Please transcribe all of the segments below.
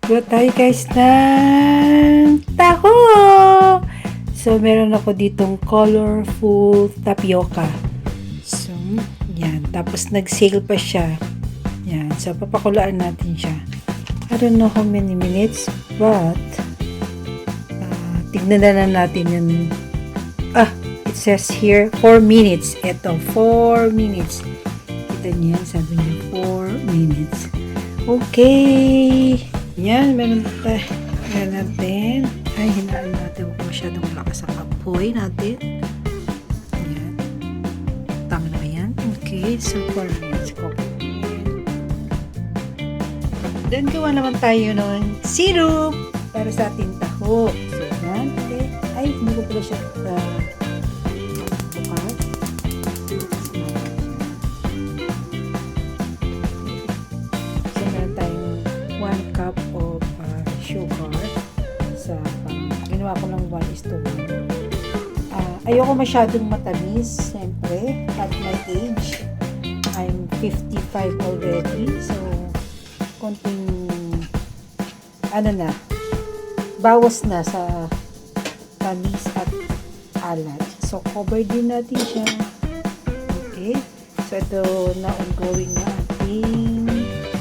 Gawa tayo guys ng taho! So, meron ako ditong colorful tapioca. So, yan. Tapos, nag-sale pa siya. Yan. So, papakulaan natin siya. I don't know how many minutes, but tignan na lang natin yun. It says here, 4 minutes. Ito, 4 minutes. Kita niyo yan, sabi niyo, 4 minutes. Okay. Yan, meron tayo. Yan natin. Ay, hinaan natin. Huwag masyadong malakas ang apoy natin. Yan. Tama na ba yan? Okay, so 4 minutes. Then, gawa naman tayo ng syrup para sa ating taho. So, yan. Okay. Ay, hindi ko pala siya bukas. So, meron tayong 1 cup of sugar sa ginawa ko ng 1:1. Ayoko masyadong matamis, siyempre, at my age. I'm 55 already, so konting bawas na sa tamis at alat. So, cover din natin siya. Okay. So, ito na ongoing na ating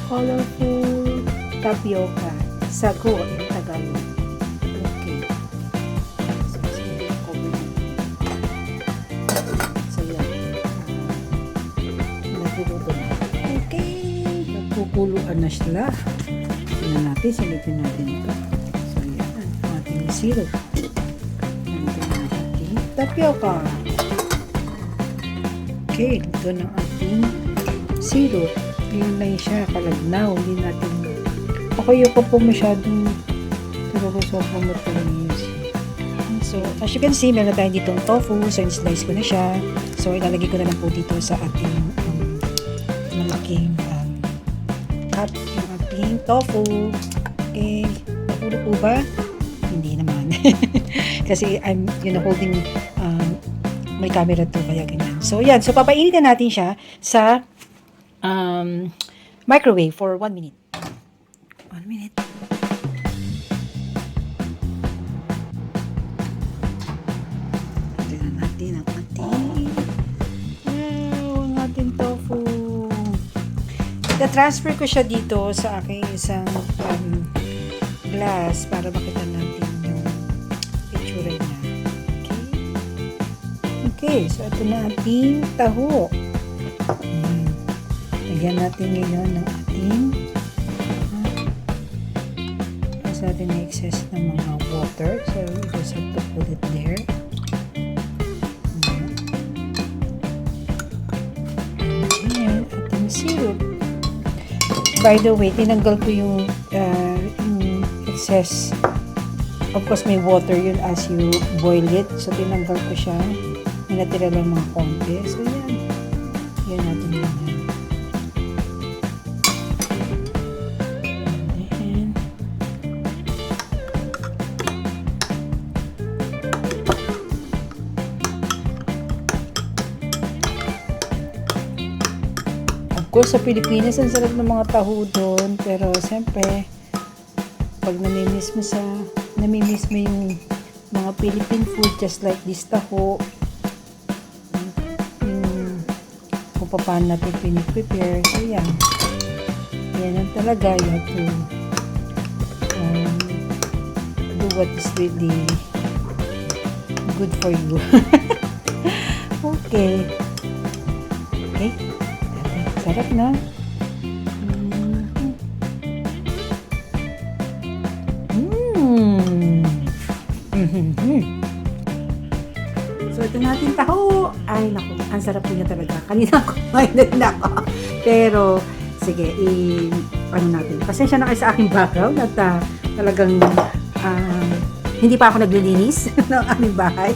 colorful tapioca. Sago in Tagalog. Okay. So, cover natin. So, yan. Nagluluto na. Okay. Nagkukuluan na sila. Tingnan natin. Silipin natin ito. So, yan. Ang ating syrup. Tapioca. Okay, ito na ating syrup. Yun lang siya, kalagnaw. Hindi natin, ako po masyadong talaga sobrang matamis. So, as you can see, meron tayo ditong tofu. So, in-slice ko na siya. So, ilalagay ko na lang po dito sa ating malaking cup, yung ating tofu. Okay, nakulo po ba? Hindi naman. Kasi I'm, holding may camera to, kaya ganyan. So, yan. So, papainitin natin siya sa microwave for 1 minute. 1 minute. Tignan natin ang ating tofu. I-transfer ko siya dito sa aking isang glass para makita natin yung itsura niya. Okay, so ito na ating taho. Lagyan natin ngayon ng ating sa atin na excess ng mga water. So, we just have to put it there. Ayan, ating syrup. By the way, tinanggal ko yung excess. Of course, may water yun as you boil it. So, tinanggal ko siya. May natira lang mga konti. So, yan. Yan natin yan. And then, of course, sa Pilipinas, ang sarap ng mga taho doon. Pero, siyempre, pag namimiss mo yung mga Philippine food, just like this taho, kung paano natin piniprepare. So, yan. Yan ang talaga. You have to do what is really good for you. Okay. Okay. Sarap na. So, ito natin taho. Ay, naku, ang sarap niya talaga. Kanina ko, ngayon na ako. Pero, sige, natin. Pasensya na kayo sa aking background at talagang hindi pa ako naglilinis ng aming bahay.